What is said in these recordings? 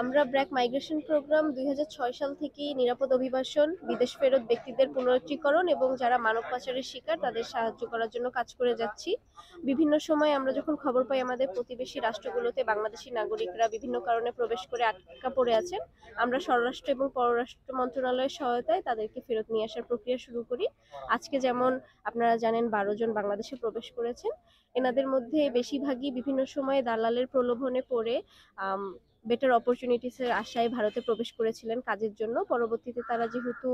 আমরা BRAC migration programme ২০০৬ সাল থেকেই নিরাপদ অভিবাসন, বিদেশ ফেরত ব্যক্তিদের পুনরুজ্জীকরণ এবং যারা মানব পাচারের শিকার তাদের সাহায্য করার জন্য কাজ করে যাচ্ছি। বিভিন্ন সময় আমরা যখন খবর পাই আমাদের প্রতিবেশী রাষ্ট্রগুলোতে বাংলাদেশি নাগরিকরা বিভিন্ন কারণে প্রবেশ করে আটকা পড়ে আছেন, আমরা স্বরাষ্ট্র এবং পররাষ্ট্র মন্ত্রণালয়ের সহায়তায় তাদেরকে ফেরত নিয়ে আসার প্রক্রিয়া শুরু করি। আজকে যেমন আপনারা জানেন ১২ জন বাংলাদেশে প্রবেশ করেছেন। এনাদের মধ্যে বেশিরভাগই বিভিন্ন সময়ে দালালের প্রলোভনে পড়ে বেটার অপরচুনিটিস এর আশায় ভারতে প্রবেশ করেছিলেন কাজের জন্য। পরবর্তীতে তারা যেহেতু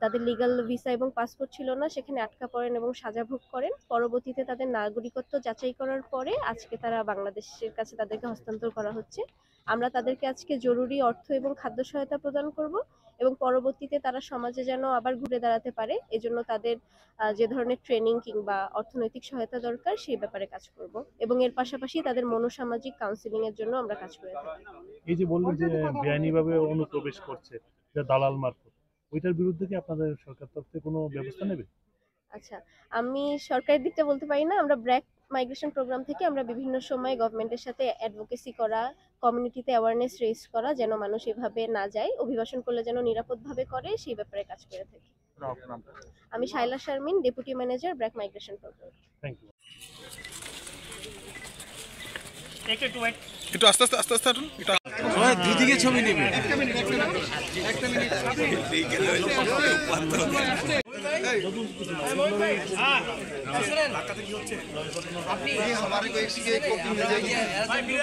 তাদের লিগ্যাল ভিসা এবং পাসপোর্ট ছিল না, সেখানে আটকা পড়েন এবং সাজা ভোগ করেন। পরবর্তীতে তাদের নাগরিকত্ব যাচাই করার পরে আজকে তারা বাংলাদেশের কাছে তাদেরকে হস্তান্তর করা হচ্ছে। আমরা তাদেরকে আজকে জরুরি অর্থ এবং খাদ্য সহায়তা প্রদান করব এবং পরবর্তীতে তারা সমাজে যেন আবার ঘুরে দাঁড়াতে পারে এজন্য তাদের যে ধরনের ট্রেনিং কিংবা অর্থনৈতিক সহায়তা দরকার সেই ব্যাপারে কাজ করব এবং এর পাশাপাশি তাদের মনোসামাজিক কাউন্সিলিং এর জন্য আমরা কাজ করে থাকি। এই যে বললেন যে বেআইনিভাবে অনুপ্রবেশ করছে যা দালাল মারফত, ওইটার বিরুদ্ধে কি আপনাদের সরকার তরফ থেকে কোনো ব্যবস্থা নেবে? আচ্ছা, আমি সরকারের দিকটা বলতে পারি না। আমরা ব্র্যাক মাইগ্রেশন প্রোগ্রাম থেকে আমরা বিভিন্ন সময় গভর্নমেন্টের সাথে অ্যাডভোকেসি করা, কমিউনিটিতে অ্যাওয়ারনেস রেজ করা যেন মানুষ এভাবে না যায়, অভিবাসন করলে যেন নিরাপদভাবে করে সেই ব্যাপারে কাজ করে থাকি। আমি Shaila Sharmin, deputy manager, BRAC migration programme. Thank you. একটু আস্তে আস্তে আস্তে আস্তে হাঁটুন। দুদিকে ছবি নেবে। আপনি